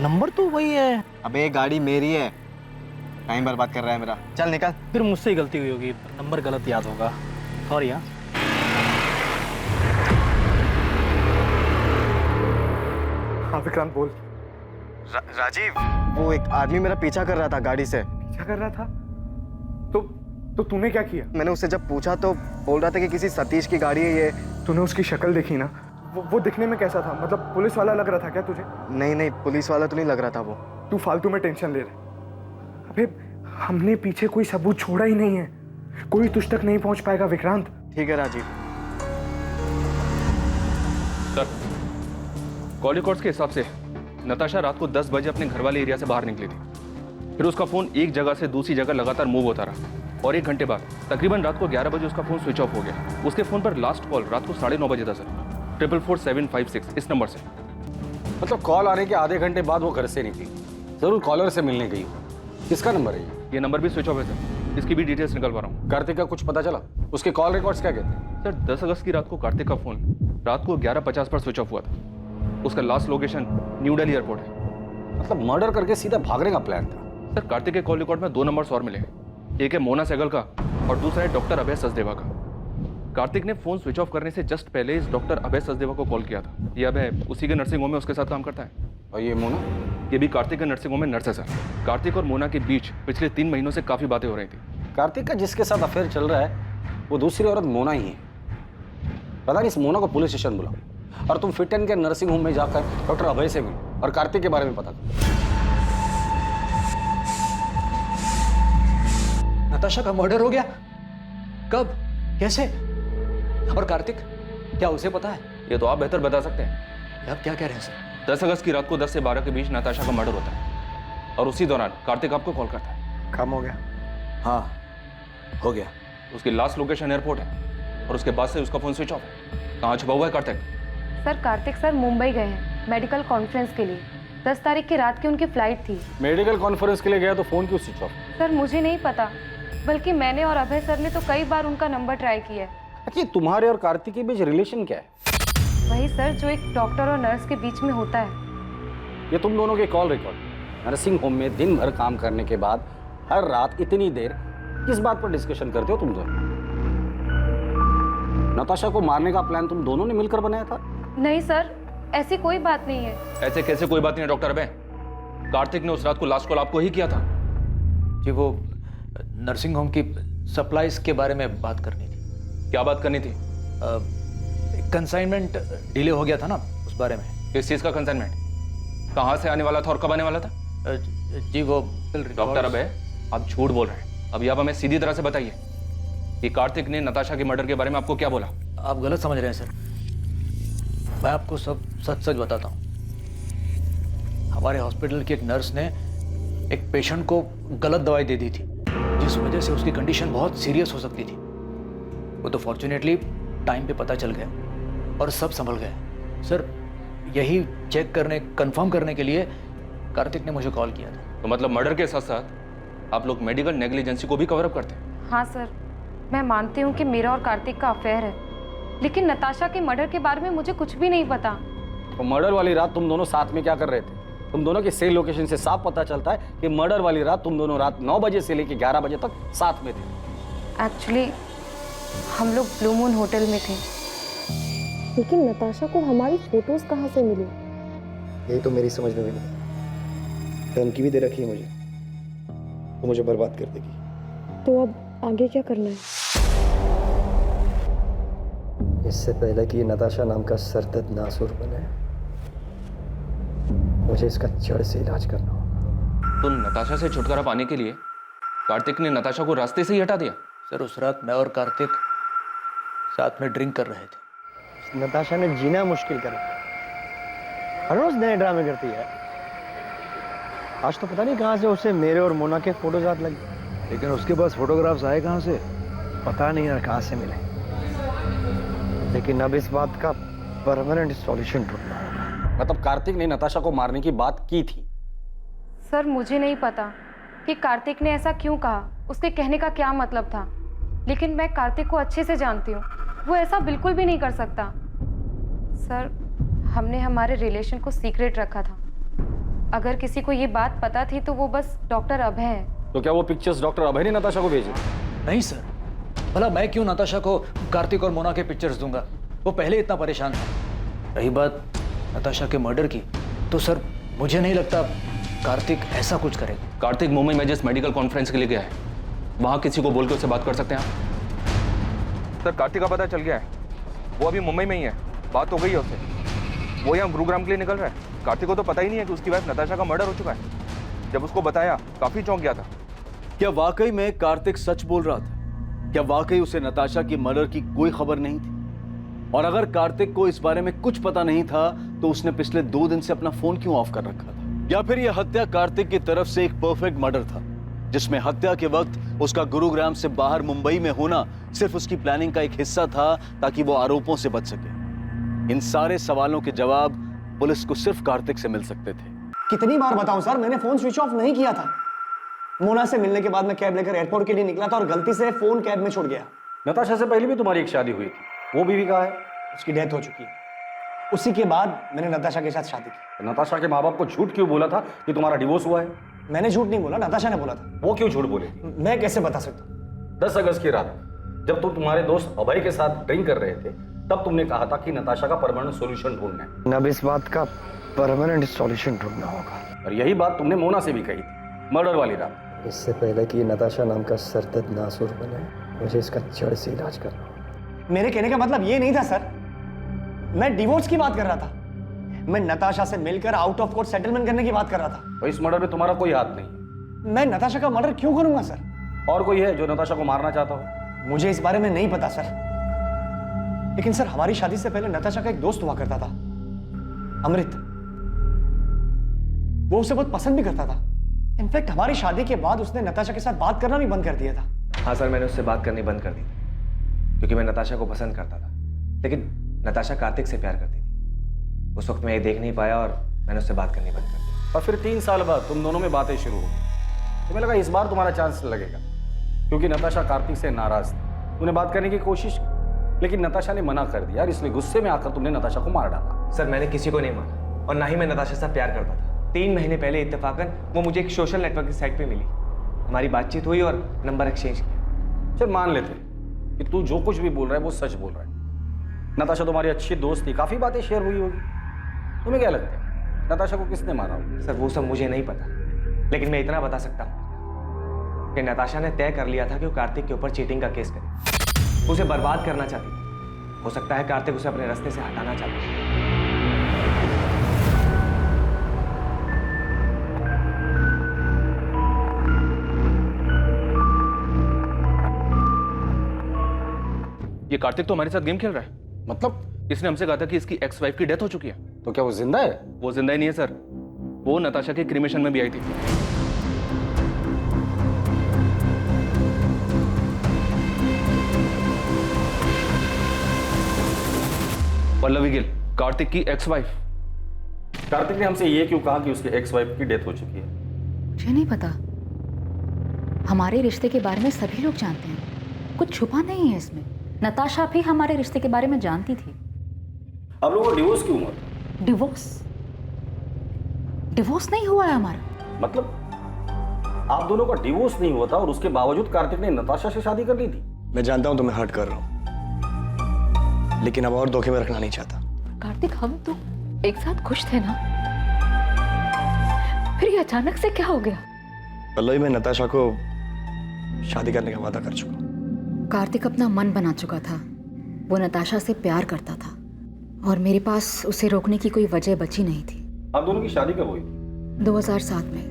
नंबर तो वही है। अबे ये गाड़ी मेरी है। टाइम बर्बाद कर रहा है मेरा। चल निकल। फिर मुझसे ही गलती हुई होगी, नंबर गलत याद होगा। सॉरी। हाँ हाँ विक्रांत बोल। राजीव, वो एक आदमी मेरा पीछा कर रहा था गाड़ी से। पीछा कर रहा था? तो तूने क्या किया? मैंने उससे जब पूछा तो बोल रहा था कि किसी सतीश की गाड़ी है ये। तूने उसकी शक्ल देखी ना? वो दिखने में कैसा था? मतलब पुलिस वाला लग रहा था क्या तुझे? नहीं, पुलिस वाला तो नहीं लग रहा था वो। तू फालतू में टेंशन ले रहा। अबे हमने पीछे कोई सबूत छोड़ा ही नहीं है, कोई तुझ तक नहीं पहुंच पाएगा विक्रांत। ठीक है राजीव। सर, कॉल रिकॉर्ड्स के हिसाब से नताशा रात को 10 बजे अपने घर वाले एरिया से बाहर निकली थी। फिर उसका फोन एक जगह से दूसरी जगह लगातार मूव होता रहा, और 1 घंटे बाद तकरीबन रात को 11 बजे उसका फोन स्विच ऑफ हो गया। उसके फोन पर लास्ट कॉल रात को 9:30 बजे था सर, 44756 इस नंबर से। मतलब कॉल आने के आधे घंटे बाद वो घर से निकली, जरूर कॉलर से मिलने गई। किसका नंबर है ये नंबर भी स्विच ऑफ है सर, इसकी भी डिटेल्स निकलवा रहा हूँ। कार्तिक का कुछ पता चला? उसके कॉल रिकॉर्ड्स क्या कहते हैं? सर 10 अगस्त की रात को कार्तिक का फोन रात को 11:50 पर स्विच ऑफ हुआ था। उसका last location new Delhi airport है। मतलब मर्डर करके सीधा भागने का प्लान था। सर कार्तिक के कॉल रिकॉर्ड में 2 नंबर्स और मिले, एक है मोना सहगल का और दूसरा है डॉक्टर अभय सचदेवा का। कार्तिक ने फोन स्विच ऑफ करने से जस्ट पहले इस डॉक्टर अभय सचदेवा को कॉल किया था। ये अभय उसी के नर्सिंग होम में उसके साथ काम करता है। और ये मोना? ये भी कार्तिक के नर्सिंग होम में नर्स है सर। कार्तिक और मोना के बीच पिछले 3 महीनों से काफी बातें हो रही थी। कार्तिक का जिसके साथ अफेयर चल रहा है वो दूसरी औरत मोना ही है। पता नहीं, इस मोना को पुलिस स्टेशन बुलाओ और तुम फिट एंड के नर्सिंग होम में जाकर डॉक्टर अभय से मिलो और कार्तिक के बारे में पता करो। नताशा का मर्डर हो गया? कब? कैसे? और कार्तिक, क्या उसे पता है? ये तो आप बेहतर बता सकते हैं। आप क्या कह रहे हैं सर? 10 अगस्त की रात को 10 से 12 के बीच नताशा का मर्डर होता है, और उसी दौरान कार्तिक आपको कॉल करता है। काम हो गया? हाँ हो गया। उसकी लास्ट लोकेशन एयरपोर्ट है, और उसके बाद से उसका फोन स्विच ऑफ है। कहाँ छुपा हुआ है कार्तिक? सर कार्तिक सर मुंबई गए हैं मेडिकल कॉन्फ्रेंस के लिए। 10 तारीख की रात की उनकी फ्लाइट थी। मेडिकल कॉन्फ्रेंस के लिए गया तो फोन क्यों स्विच ऑफ? सर मुझे नहीं पता, बल्कि मैंने और अभय सर ने तो कई बार उनका नंबर ट्राई किया है। अच्छा, तुम्हारे और कार्तिक के बीच रिलेशन क्या है? वही सर जो एक डॉक्टर और नर्स के बीच में होता है। ये तुम दोनों के कॉल रिकॉर्ड। नर्सिंग होम में दिन भर काम करने के बाद हर रात इतनी देर किस बात पर डिस्कशन करते हो तुम दोनों? नताशा को मारने का प्लान तुम दोनों ने मिलकर बनाया था? नहीं सर, ऐसी कोई बात नहीं है। ऐसे कैसे कोई बात नहीं है डॉक्टर अभय? कार्तिक ने उस रात को लास्ट कॉल आपको ही किया था। जी वो नर्सिंग होम की सप्लाईज के बारे में बात करनी थी। क्या बात करनी थी? कंसाइनमेंट डिले हो गया था ना, उस बारे में। किस चीज का कंसाइनमेंट? कहाँ से आने वाला था और कब आने वाला था? जी वो डॉक्टर अभय, आप झूठ बोल रहे हैं। अभी आप हमें सीधी तरह से बताइए कि कार्तिक ने नताशा के मर्डर के बारे में आपको क्या बोला? आप गलत समझ रहे हैं सर, मैं आपको सब सच सच बताता हूँ। हमारे हॉस्पिटल की एक नर्स ने एक पेशेंट को गलत दवाई दे दी थी, जिस वजह से उसकी कंडीशन बहुत सीरियस हो सकती थी। वो तो फॉर्चुनेटली टाइम पे पता चल गया और सब संभल गया। सर, यही चेक करने, कंफर्म करने के लिए कार्तिक ने मुझे कॉल किया था। तो मतलब मर्डर के साथ साथ आप लोग मेडिकल नेग्लिजेंसी को भी कवर अप करते हैं? हाँ सर, मैं मानती हूँ कि मेरा और कार्तिक का अफेयर है, लेकिन नताशा के मर्डर के बारे में मुझे कुछ भी नहीं पता। तो मर्डर वाली रात तुम दोनों साथ में क्या कर रहे थे? तुम दोनों के सेल लोकेशन से साफ पता चलता है कि मर्डर वाली रात तुम दोनों रात 9 बजे से लेकर 11 बजे तक साथ में थे। एक्चुअली हम लोग ब्लू मून होटल में थे। लेकिन नताशा को हमारी फोटोज कहाँ से मिली? यही तो मेरी समझ में भी नहीं। धमकी भी दे रखी है मुझे, वो मुझे बर्बाद कर देगी। तो अब आगे क्या करना है? इससे पहले कि नताशा नाम का सरदर्द नासुर बने, मुझे इसका जड़ से इलाज करना होगा। तो नताशा से छुटकारा पाने के लिए कार्तिक ने नताशा को रास्ते से ही हटा दिया? सर, उस रात मैं और कार्तिक साथ में ड्रिंक कर रहे थे। नताशा ने जीना मुश्किल कर रखा है। हर रोज नए ड्रामे करती है। आज तो पता नहीं कहां से उसे मेरे और मोना के फोटोज हाथ लगे। लेकिन उसके पास फोटोग्राफ्स आए कहाँ से? पता नहीं यार कहां से मिले, लेकिन अब इस बात का परमानेंट सॉल्यूशन ढूंढना होगा। मतलब कार्तिक ने नताशा को मारने की बात की थी? सर, मुझे नहीं पता कि कार्तिक ने ऐसा क्यों कहा, उसके कहने का क्या मतलब था, लेकिन मैं कार्तिक को अच्छे से जानती हूँ, वो ऐसा बिल्कुल भी नहीं कर सकता। सर, हमने हमारे रिलेशन को सीक्रेट रखा था। अगर किसी को ये बात पता थी तो वो बस डॉक्टर अभय है। तो क्या वो पिक्चर्स डॉक्टर अभय ने नताशा को भेजी? नहीं सर, भला मैं क्यों नताशा को कार्तिक और मोना के पिक्चर्स दूंगा? वो पहले इतना परेशान था। रही बात नताशा के मर्डर की, तो सर मुझे नहीं लगता कार्तिक ऐसा कुछ करेगा। कार्तिक मुंबई में जिस मेडिकल कॉन्फ्रेंस के लिए गया है, वहां किसी को बोल के उससे बात कर सकते हैं आप? सर, कार्तिक का पता चल गया है, वो अभी मुंबई में ही है, बात हो गई है उससे। वो यहाँ गुरुग्राम के लिए निकल रहा है। कार्तिक को तो पता ही नहीं है कि उसकी वाइफ नताशा का मर्डर हो चुका है। जब उसको बताया, काफी चौंक गया था। क्या वाकई में कार्तिक सच बोल रहा था? क्या वाकई उसे नताशा की मर्डर की कोई खबर नहीं थी? और अगर कार्तिक को इस बारे में कुछ पता नहीं था तो उसने पिछले 2 दिन से अपना फोन क्यों ऑफ कर रखा था? या फिर यह हत्या कार्तिक की तरफ से एक परफेक्ट मर्डर था, जिसमें हत्या के वक्त उसका गुरुग्राम से बाहर मुंबई में होना सिर्फ उसकी प्लानिंग का एक हिस्सा था, ताकि वो आरोपों से बच सके? इन सारे सवालों के जवाब पुलिस को सिर्फ कार्तिक से मिल सकते थे। कितनी बार बताऊं सर, मैंने फोन स्विच ऑफ नहीं किया था। मोना से मिलने के बाद मैं कैब लेकर एयरपोर्ट के लिए निकला था और गलती से फोन कैब में छूट गया। नताशा से पहले भी तुम्हारी एक शादी हुई थी, वो बीवी कहाँ है? उसकी डेथ हो चुकी है। उसी के बाद मैंने नताशा के साथ शादी की। नताशा के माँ बाप को झूठ क्यों बोला था कि तुम्हारा डिवोर्स हुआ है? मैंने झूठ नहीं बोला, नताशा ने बोला था। वो क्यों झूठ बोले? मैं कैसे बता सकता हूँ? 10 अगस्त की रात जब तुम तुम्हारे दोस्त अभय के साथ ड्रिंक कर रहे थे, तब तुमने कहा था कि नताशा का परमानेंट सॉल्यूशन ढूंढना है। अब इस बात का परमानेंट सॉल्यूशन ढूंढना होगा। और यही बात तुमने मोना से भी कही थी मर्डर वाली रात। इससे पहले कि नताशा नाम का सरदर्द नासुर बने, मुझे इसका जड़ से इलाज करना होगा। मेरे कहने का मतलब ये नहीं था सर, मैं डिवोर्स की बात कर रहा था। मैं नताशा से मिलकर आउट ऑफ कोर्ट सेटलमेंट करने की बात कर रहा था। तो इस मर्डर में तुम्हारा कोई हाथ नहीं? मैं नताशा का मर्डर क्यों करूंगा सर? और कोई है जो नताशा को मारना चाहता हो? मुझे इस बारे में नहीं पता सर, लेकिन सर हमारी शादी से पहले नताशा का एक दोस्त हुआ करता था, अमृत। वो उसे बहुत पसंद भी करता था। इनफैक्ट हमारी शादी के बाद उसने नताशा के साथ बात करना भी बंद कर दिया था। हाँ सर, मैंने उससे बात करनी बंद कर दी थी, क्योंकि मैं नताशा को पसंद करता था, लेकिन नताशा कार्तिक से प्यार करती थी। उस वक्त मैं ये देख नहीं पाया और मैंने उससे बात करनी बंद कर दी। और फिर 3 साल बाद तुम दोनों में बातें शुरू हो गई। तुम्हें लगा इस बार तुम्हारा चांस लगेगा, क्योंकि नताशा कार्तिक से नाराज थी। तूने बात करने की कोशिश की, लेकिन नताशा ने मना कर दिया और इसलिए गुस्से में आकर तुमने नताशा को मार डाला। सर, मैंने किसी को नहीं मारा और ना ही मैं नताशा से प्यार करता था। 3 महीने पहले इत्तेफाकन वो मुझे एक सोशल नेटवर्क की साइट पे मिली। हमारी बातचीत हुई और नंबर एक्सचेंज किया। चल मान लेते कि तू जो कुछ भी बोल रहा है वो सच बोल रहा है। नताशा तुम्हारी अच्छी दोस्त थी, काफी बातें शेयर हुई होगी। तुम्हें क्या लगता है नताशा को किसने मारा होगा? सर, वो सब मुझे नहीं पता, लेकिन मैं इतना बता सकता हूँ कि नताशा ने तय कर लिया था कि वो कार्तिक के ऊपर चीटिंग का केस करे। उसे बर्बाद करना चाहती थी। हो सकता है कार्तिक उसे अपने रास्ते से हटाना चाहता है। ये कार्तिक तो हमारे साथ गेम खेल रहा है। मतलब? इसने हमसे कहा था कि इसकी एक्स वाइफ की डेथ हो चुकी है। तो क्या वो जिंदा है? वो जिंदा ही नहीं है सर, वो नताशा के क्रिमेशन में भी आई थी। पल्लवी गिल, कार्तिक की एक्स वाइफ। कार्तिक ने हमसे ये क्यों कहा कि उसके एक्स वाइफ की डेथ हो चुकी है? मुझे नहीं पता। हमारे रिश्ते के बारे में सभी लोग जानते हैं, कुछ छुपा नहीं है इसमें। नताशा भी हमारे रिश्ते के बारे में जानती थी। आप लोगों को डिवोर्स क्यों हुआ? डिवोर्स नहीं हुआ है हमारा। मतलब आप दोनों का डिवोर्स नहीं हुआ था और उसके बावजूद कार्तिक ने नताशा से शादी कर ली थी? मैं जानता हूं तुम्हें हर्ट कर रहा हूं, लेकिन अब और धोखे में रखना नहीं चाहता। कार्तिक, हम तो एक साथ खुश थे ना, फिर ये अचानक से क्या हो गया? पल्लवी, मैं नताशा को शादी करने का वादा कर चुका हूं। कार्तिक अपना मन बना चुका था। वो नताशा से प्यार करता था और मेरे पास उसे रोकने की कोई वजह बची नहीं थी। आप दोनों की शादी कब हुई? 2007 में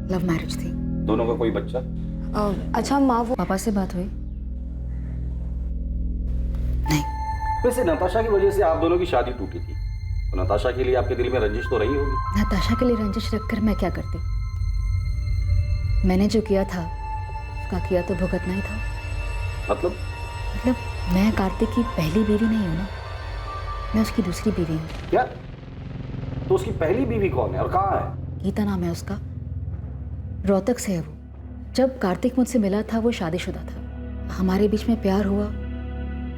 लव मैरिज थी। दोनों का कोई बच्चा? अच्छा माँ, वो पापा से बात हुई? वैसे नताशा की वजह से आप दोनों की शादी टूटी थी, तो नताशा के लिए आपके दिल में रंजिश तो रही होगी। नताशा के लिए रंजिश रखकर मैं क्या करती? मैंने जो किया था उसका किया तो भुगतना ही था। मतलब मैं कार्तिक की पहली बीवी नहीं हूँ ना, मैं उसकी दूसरी बीवी हूँ। क्या? तो उसकी पहली बीवी कौन है और कहाँ है? गीता नाम है उसका, रोहतक से है वो। जब कार्तिक मुझसे मिला था वो शादीशुदा था। हमारे बीच में प्यार हुआ,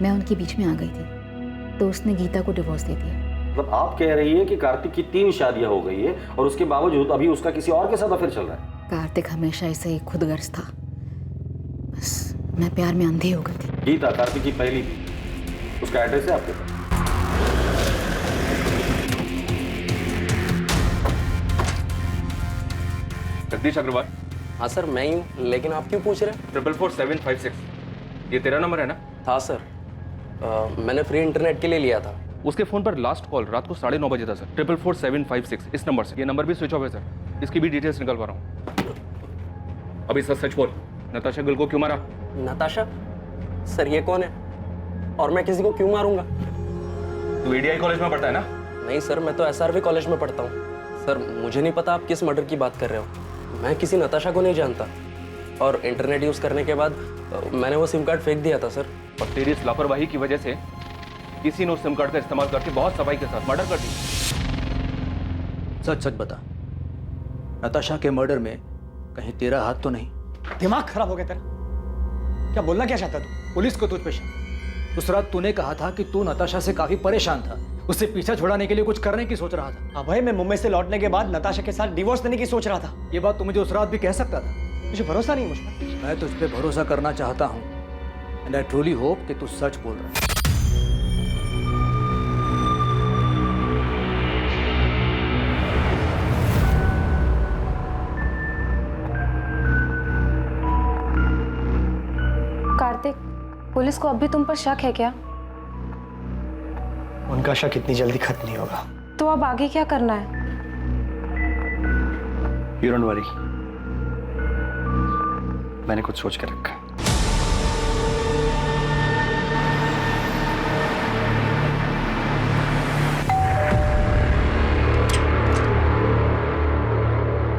मैं उनके बीच में आ गई थी, तो उसने गीता को डिवोर्स दे दिया। मतलब आप कह रही है कि कार्तिक की 3 शादियां हो गई है और उसके बावजूद अभी उसका किसी और के साथ अफेयर चल रहा है? कार्तिक हमेशा ऐसे ही खुदगर्ज था, बस मैं प्यार में अंधी हो गई थी। गीता कार्तिक की पहली बीवी, उसका एड्रेस है आपके पास? जगदीश अग्रवाल। हाँ सर, मैं ही हूँ, लेकिन आप क्यों पूछ रहे हैं? 444756, ये तेरा नंबर है ना? हाँ सर, मैंने फ्री इंटरनेट के लिए लिया था। उसके फोन पर लास्ट कॉल रात को 9:30 बजे था सर, 444756, इस नंबर से। ये नंबर भी स्विच ऑफ है सर, इसकी भी डिटेल्स निकल पा रहा हूँ। अभी सच सच बोल, नताशा गिल को क्यों मारा? नताशा? सर ये कौन है और मैं किसी को क्यों मारूंगा? तू एडीआई कॉलेज में पढ़ता है ना? नहीं सर, मैं तो एसआरवी कॉलेज में पढ़ता हूँ। सर मुझे नहीं पता आप किस मर्डर की बात कर रहे हो। मैं किसी नताशा को नहीं जानता, और इंटरनेट यूज़ करने के बाद मैंने वो सिम कार्ड फेंक दिया था सर। और तेरी इस लापरवाही की वजह से किसी ने उस सिम कार्ड का इस्तेमाल करके बहुत सफाई के साथ मर्डर कर दी। सच सच बता, नताशा के मर्डर में कहीं तेरा हाथ तो नहीं? दिमाग खराब हो गया तेरा? क्या बोलना क्या चाहता तू? पुलिस को तुझ पे शक। उस रात तूने कहा था कि तू नताशा से काफी परेशान था, उससे पीछा छुड़ाने के लिए कुछ करने की सोच रहा था। हाँ भाई, मैं मुंबई से लौटने के बाद नताशा के साथ डिवोर्स देने की सोच रहा था। ये बात तू मुझे उस रात भी कह सकता था। मुझे भरोसा नहीं मुझ पर। मैं तुझ पे भरोसा करना चाहता हूँ, एंड आई ट्रूली होप कि तू सच बोल रहा है। कार्तिक, पुलिस को अब भी तुम पर शक है क्या? उनका शक इतनी जल्दी खत्म नहीं होगा। तो अब आगे क्या करना है? You don't worry, मैंने कुछ सोच कर रखा।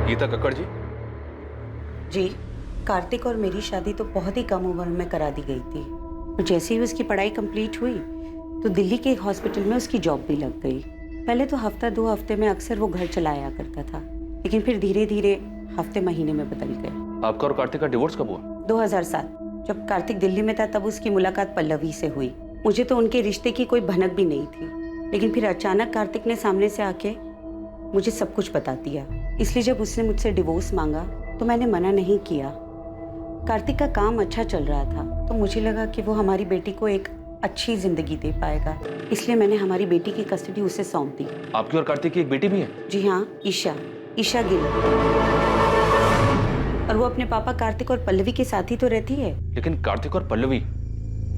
गीता कक्कड़ जी। जी, कार्तिक और मेरी शादी तो बहुत ही कम उम्र में करा दी गई थी, और जैसे ही उसकी पढ़ाई कंप्लीट हुई तो दिल्ली के एक हॉस्पिटल में उसकी जॉब भी लग गई। पहले तो हफ्ता 2 हफ्ते में अक्सर वो घर चलाया करता था, लेकिन फिर धीरे धीरे हफ्ते महीने में बदल गए। आपका और कार्तिक का डिवोर्स कब हुआ? 2007, जब कार्तिक दिल्ली में था तब उसकी मुलाकात पल्लवी से हुई। मुझे तो उनके रिश्ते की कोई भनक भी नहीं थी, लेकिन फिर अचानक कार्तिक ने सामने से आके मुझे सब कुछ बता दिया। इसलिए जब उसने मुझसे डिवोर्स मांगा तो मैंने मना नहीं किया। कार्तिक का काम अच्छा चल रहा था, तो मुझे लगा कि वो हमारी बेटी को एक अच्छी जिंदगी दे पाएगा, इसलिए मैंने हमारी बेटी की कस्टडी उसे सौंप दी। आपकी और कार्तिक की एक बेटी भी है? जी हाँ, ईशा गिल, और वो अपने पापा कार्तिक और पल्लवी के साथ ही तो रहती है। लेकिन कार्तिक और पल्लवी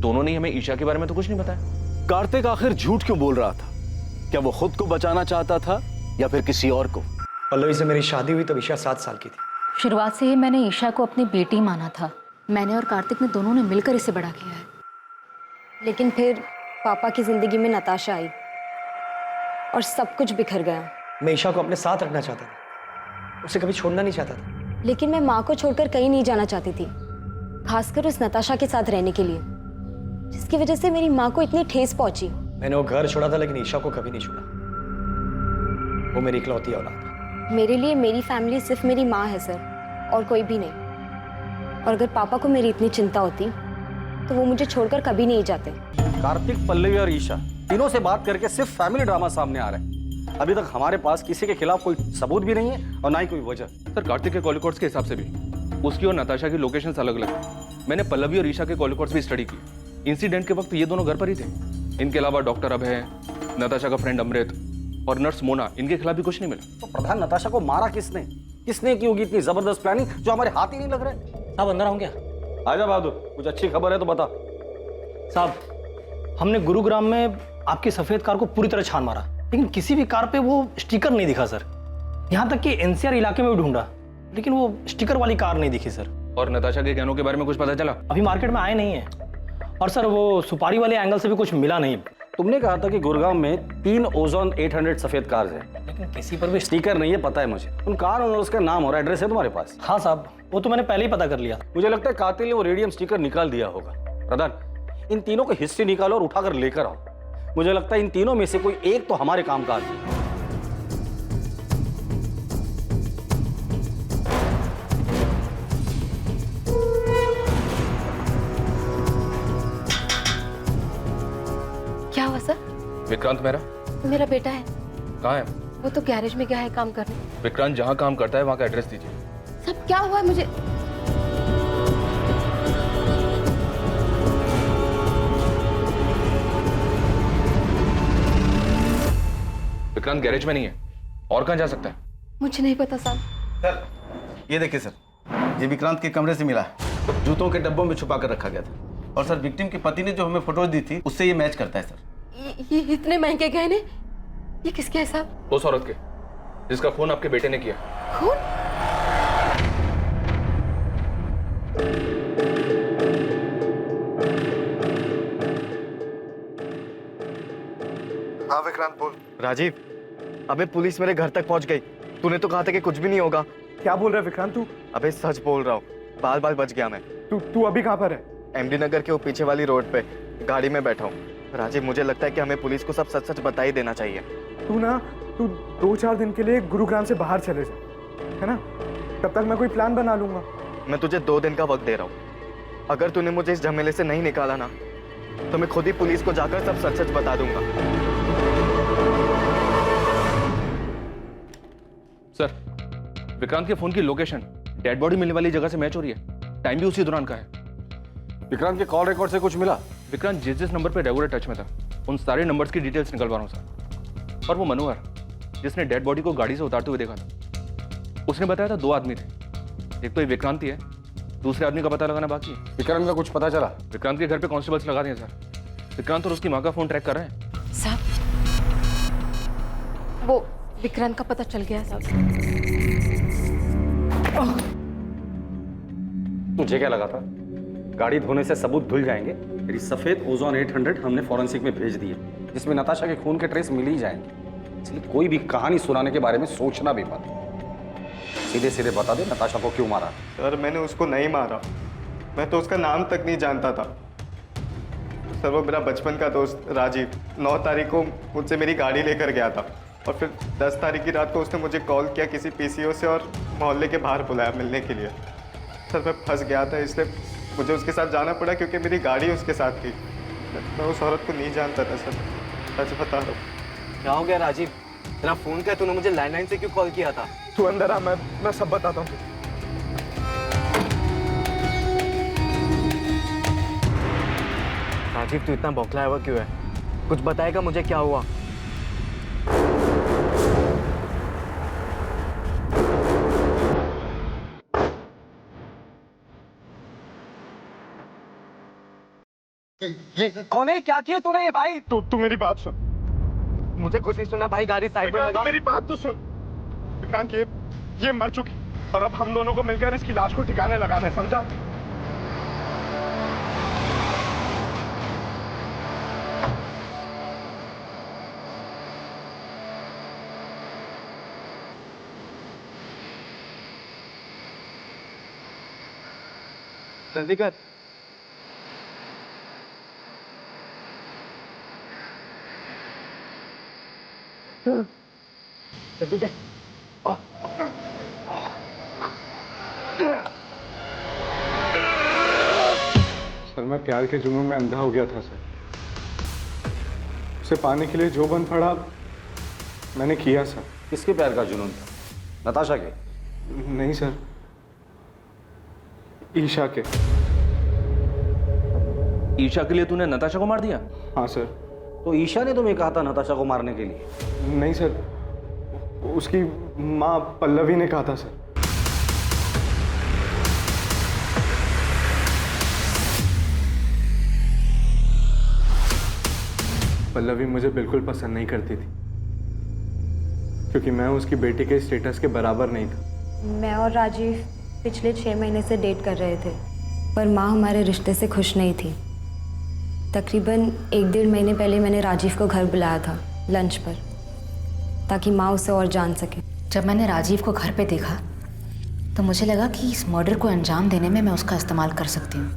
दोनों ने हमें ईशा के बारे में तो कुछ नहीं बताया। कार्तिक आखिर झूठ क्यों बोल रहा था? क्या वो खुद को बचाना चाहता था या फिर किसी और को? पल्लवी से मेरी शादी हुई तब ईशा 7 साल की थी। शुरुआत से ही मैंने ईशा को अपनी बेटी माना था। मैंने और कार्तिक ने दोनों ने मिलकर इसे बड़ा किया है। लेकिन फिर पापा की जिंदगी में नताशा आई और सब कुछ बिखर गया। मैं ईशा को अपने साथ रखना चाहता था, उसे कभी छोड़ना नहीं चाहता था। लेकिन मैं माँ को छोड़कर कहीं नहीं जाना चाहती थी, खासकर उस नताशा के साथ रहने के लिए, जिसकी वजह से मेरी माँ को इतनी ठेस पहुंची। मैंने वो घर छोड़ा था लेकिन ईशा को कभी नहीं छोड़ा। वो मेरी इकलौती औलाद है। मेरे लिए मेरी फैमिली सिर्फ मेरी माँ है सर, और कोई भी नहीं। और अगर पापा को मेरी इतनी चिंता होती तो वो मुझे छोड़कर कभी नहीं जाते। कार्तिक, पल्लवी और ईशा तीनों से बात करके सिर्फ फैमिली ड्रामा सामने आ रहा है। अभी तक हमारे पास किसी के खिलाफ कोई सबूत भी नहीं है और ना ही कोई वजह। सर कार्तिक के कॉल रिकॉर्ड्स के हिसाब से भी उसकी और नताशा की लोकेशंस अलग अलग है। मैंने पल्लवी और ईशा के कॉल रिकॉर्ड्स भी स्टडी की। इंसिडेंट के वक्त ये दोनों घर पर ही थे। इनके अलावा डॉक्टर अभय, नताशा का फ्रेंड अमृत और नर्स मोना, इनके खिलाफ भी कुछ नहीं मिला। तो प्रधान, नताशा को मारा किसने? किसने की होगी इतनी जबरदस्त प्लानिंग जो हमारे हाथ ही नहीं लग रहे? साहब अंदर आऊं क्या? आजा बहादुर, कुछ अच्छी खबर है तो बता। साहब, हमने गुरुग्राम में आपकी सफेद कार को पूरी तरह छान मारा, लेकिन किसी भी कार पे वो स्टिकर नहीं दिखा सर। यहाँ तक कि एनसीआर इलाके में भी ढूंढा, लेकिन वो स्टिकर वाली कार नहीं दिखी सर। और नताशा के गहनों के बारे में कुछ पता चला? अभी मार्केट में आए नहीं है। और सर वो सुपारी वाले एंगल से भी कुछ मिला नहीं। तुमने कहा था कि गुरुग्राम में 3 ओजोन 800 सफेद कार्स हैं, लेकिन किसी पर भी स्टिकर नहीं है, पता है मुझे। उन कार ओनर्स का नाम और एड्रेस है तुम्हारे पास? हाँ साहब, वो तो मैंने पहले ही पता कर लिया। मुझे लगता है कातिल ने वो रेडियम स्टिकर निकाल दिया होगा। प्रधान, इन तीनों की हिस्ट्री निकालो और उठाकर लेकर आओ। मुझे लगता है इन तीनों में से कोई एक तो हमारे काम का आदमी है। क्या हुआ सर? विक्रांत मेरा बेटा है। कहाँ है? वो तो गैरेज में गया है काम करने। विक्रांत जहाँ काम करता है वहाँ का एड्रेस दीजिए। सब क्या हुआ है मुझे? विक्रांत गैरेज में नहीं है, और कहाँ जा सकता है? मुझे नहीं पता साहब। सर ये देखिए सर, ये विक्रांत के कमरे से मिला है। जूतों के डब्बों में छुपा कर रखा गया था। और सर विक्टिम के पति ने जो हमें फोटोज दी थी उससे ये मैच करता है सर। ये इतने महंगे गहने, ये किसके है साहब? उस औरत के जिसका खून आपके बेटे ने किया। खून? हाँ विक्रांत बोल। राजीव, अबे पुलिस मेरे घर तक पहुंच गई। तूने तो कहा था कि कुछ भी नहीं होगा। क्या बोल रहा है विक्रांत तू? अबे सच बोल रहा हूँ, बाल बाल बच गया मैं। तू अभी कहाँ पर है? एमडी नगर के वो पीछे वाली रोड पे गाड़ी में बैठा हूँ। राजीव, मुझे लगता है कि हमें पुलिस को सब सच सच बता ही देना चाहिए। तू 2-4 दिन के लिए गुरुग्राम से बाहर चले जा, है ना? तब तक मैं कोई प्लान बना लूंगा। मैं तुझे 2 दिन का वक्त दे रहा हूँ। अगर तूने मुझे इस झमेले से नहीं निकाला ना, तो मैं खुद ही पुलिस को जाकर सब सच सच बता दूंगा। सर, विक्रांत के फोन की लोकेशन डेड बॉडी मिलने वाली जगह से मैच हो रही है। टाइम भी उसी दौरान का है। विक्रांत के कॉल रिकॉर्ड से कुछ मिला? विक्रांत जिस नंबर पे रेगुलर टच में था, उन सारे नंबर्स की डिटेल्स निकलवा रहा हूँ सर। और वो मनोहर जिसने डेड बॉडी को गाड़ी से उतारते हुए देखा था, उसने बताया था 2 आदमी थे। एक तो ये विक्रांत ही है, दूसरे आदमी का पता लगाना बाकी है। विक्रांत का कुछ पता चला? विक्रांत के घर पे कांस्टेबल्स लगा दिए सर। विक्रांत और उसकी माँ का फोन ट्रैक कर रहे हैं। साहब, वो विक्रांत का पता चल गया है साहब। मुझे क्या लगा था गाड़ी धोने से सबूत धुल जाएंगे। मेरी सफेद ओजोन 800 हमने फॉरेंसिक में भेज दी है, जिसमें नताशा के खून के ट्रेस मिल ही जाएंगे। इसलिए कोई भी कहानी सुनाने के बारे में सोचना भी मत। सीधे सीधे बता दे नताशा को क्यों मारा। सर मैंने उसको नहीं मारा, मैं तो उसका नाम तक नहीं जानता था। सर वो मेरा बचपन का दोस्त राजीव 9 तारीख को मुझसे मेरी गाड़ी लेकर गया था, और फिर 10 तारीख की रात को उसने मुझे कॉल किया किसी पीसीओ से और मोहल्ले के बाहर बुलाया मिलने के लिए। सर मैं फंस गया था, इसलिए मुझे उसके साथ जाना पड़ा क्योंकि मेरी गाड़ी उसके साथ थी। मैं उस औरत को नहीं जानता था सर, सच बता रहा हूँ। क्या हो गया राजीव? तेरा फोन क्या, तूने मुझे लैंडलाइन से क्यों कॉल किया था? तू अंदर आ, मैं सब बताता हूँ। राजीव तू इतना बौखलाया हुआ क्यों है? कुछ बताएगा मुझे क्या हुआ? कौन है? क्या किया तूने ये भाई? तू मेरी बात सुन। मुझे कुछ नहीं सुना भाई, गाड़ी साइड में लगा। मेरी बात तो सुन। विक्रांत ये मर चुकी, और अब हम दोनों को मिलकर इसकी लाश को ठिकाने लगाना है, समझा? जल्दी कर। जल्दी कर। सर मैं प्यार के जुनून में अंधा हो गया था सर। उसे पाने के लिए जो बन पड़ा मैंने किया सर। किसके प्यार का जुनून था? नताशा के? नहीं सर, ईशा के। ईशा के लिए तूने नताशा को मार दिया? हाँ सर। तो ईशा ने तुम्हें कहा था नताशा को मारने के लिए? नहीं सर, उसकी माँ पल्लवी ने कहा था सर। पल्लवी मुझे बिल्कुल पसंद नहीं करती थी क्योंकि मैं उसकी बेटी के स्टेटस के बराबर नहीं था। मैं और राजीव पिछले 6 महीने से डेट कर रहे थे, पर माँ हमारे रिश्ते से खुश नहीं थी। तकरीबन 1-1.5 महीने पहले मैंने राजीव को घर बुलाया था लंच पर, ताकि माँ उसे और जान सके। जब मैंने राजीव को घर पे देखा तो मुझे लगा कि इस मर्डर को अंजाम देने में मैं उसका इस्तेमाल कर सकती हूँ,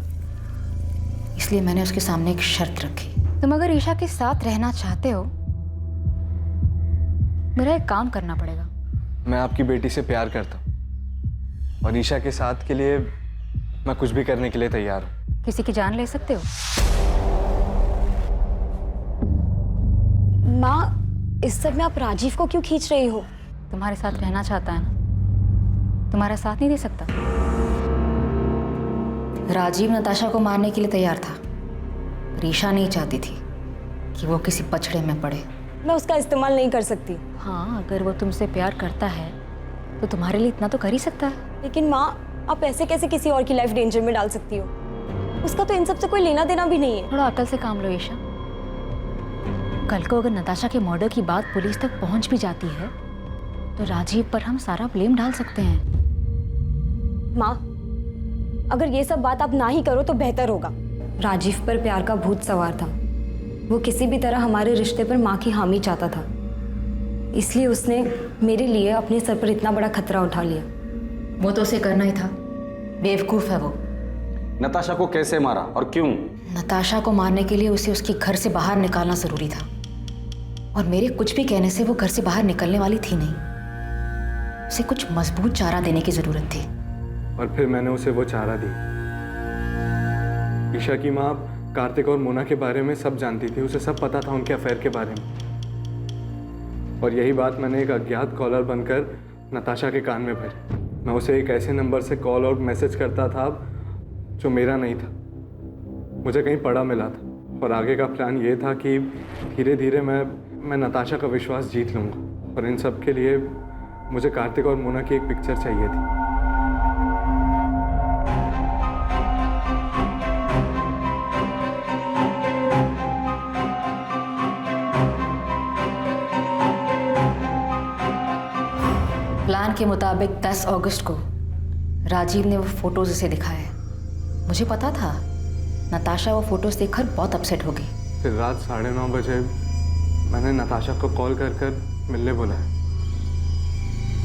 इसलिए मैंने उसके सामने एक शर्त रखी। तुम अगर ईशा के साथ रहना चाहते हो, मेरा एक काम करना पड़ेगा। मैं आपकी बेटी से प्यार करता हूँ और ईशा के साथ के लिए मैं कुछ भी करने के लिए तैयार हूँ। किसी की जान ले सकते हो? माँ, इस सब में आप राजीव को क्यों खींच रही हो? तुम्हारे साथ रहना चाहता है ना, तुम्हारा साथ नहीं दे सकता। राजीव नताशा को मारने के लिए तैयार था, ईशा नहीं चाहती थी कि वो किसी पछड़े में पड़े। मैं उसका इस्तेमाल नहीं कर सकती। हाँ, अगर वो तुमसे प्यार करता है तो तुम्हारे लिए इतना तो कर ही सकता है। लेकिन माँ, आप ऐसे कैसे किसी और की लाइफ डेंजर में डाल सकती हो? उसका तो इन सब से कोई लेना देना भी नहीं है। थोड़ा अकल से काम लो ईशा। कल को अगर नताशा के मर्डर की बात पुलिस तक पहुंच भी जाती है तो राजीव पर हम सारा ब्लेम डाल सकते हैं। माँ, अगर ये सब बात आप ना ही करो तो बेहतर होगा। राजीव पर प्यार का भूत सवार था। वो किसी भी तरह हमारे रिश्ते पर माँ की हामी चाहता था, इसलिए उसने मेरे लिए अपने सर पर इतना बड़ा खतरा उठा लिया। वो तो उसे करना ही था, बेवकूफ है वो। नताशा को कैसे मारा और क्यों? नताशा को मारने के लिए उसे उसके घर से बाहर निकालना जरूरी था, और मेरे कुछ भी कहने से वो घर से बाहर निकलने वाली थी नहीं। उसे कुछ मजबूत चारा देने की जरूरत थी। और फिर मैंने उसे वो चारा दी। ईशा की माँ कार्तिक और मोना के बारे में सब जानती थी, उसे सब पता था उनके अफेयर के बारे में। और यही बात मैंने एक अज्ञात कॉलर बनकर नताशा के कान में भरी। मैं उसे एक ऐसे नंबर से कॉल और मैसेज करता था जो मेरा नहीं था, मुझे कहीं पड़ा मिला था। और आगे का प्लान ये था कि धीरे धीरे मैं नताशा का विश्वास जीत लूँगा। और इन सब के लिए मुझे कार्तिक और मोना की एक पिक्चर चाहिए थी। प्लान के मुताबिक 10 अगस्त को राजीव ने वो फोटोज उसे दिखाए। मुझे पता था नताशा वो फोटोज देखकर बहुत अपसेट होगी। फिर रात 9:30 बजे मैंने नताशा को कॉल कर मिलने बुलाया।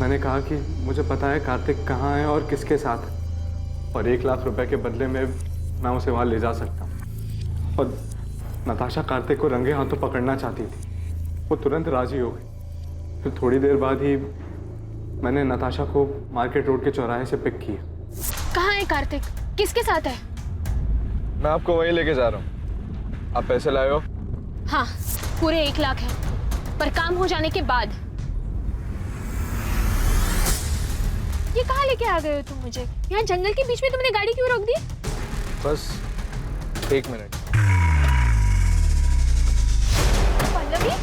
मैंने कहा कि मुझे पता है कार्तिक कहाँ है और किसके साथ है, और 1 लाख रुपए के बदले में मैं उसे वहाँ ले जा सकता हूँ। और नताशा कार्तिक को रंगे हाथों पकड़ना चाहती थी। वो तुरंत राजी हो गई। फिर थोड़ी देर बाद ही मैंने नताशा को मार्केट रोड के चौराहे से पिक किया। कहाँ है कार्तिक? किसके साथ है? मैं आपको वहीं लेके जा रहा हूँ। आप पैसे लाए हो? हाँ, पूरे 1 लाख है, पर काम हो जाने के बाद। ये कहाँ लेके आ गए हो तुम मुझे? यहाँ जंगल के बीच में तुमने गाड़ी क्यों रोक दी? बस 1 मिनट। पल्लवी,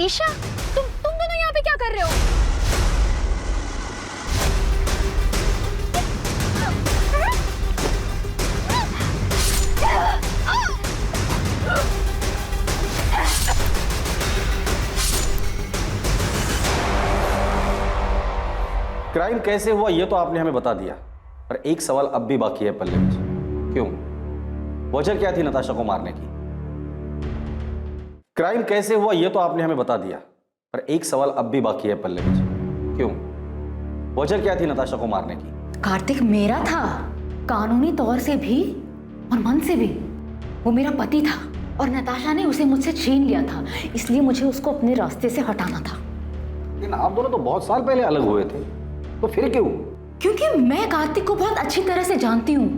ईशा, तुम दोनों यहाँ पे क्या कर रहे हो? क्राइम कैसे हुआ ये तो आपने हमें बता दिया, पर एक सवाल अब भी बाकी है पल्लवी जी। क्यों? वजह क्या थी नताशा को मारने की? क्राइम कैसे हुआ ये तो आपने हमें बता दिया, पर एक सवाल अब भी बाकी है पल्लवी जी। क्यों? वजह क्या थी नताशा को मारने की? कार्तिक मेरा था, कानूनी तौर से भी और मन से भी वो मेरा पति था और नताशा ने उसे मुझसे छीन लिया था, इसलिए मुझे उसको अपने रास्ते से हटाना था। लेकिन आप दोनों तो बहुत साल पहले अलग हुए थे, तो फिर क्यों? क्योंकि मैं कार्तिक को बहुत अच्छी तरह से जानती हूँ।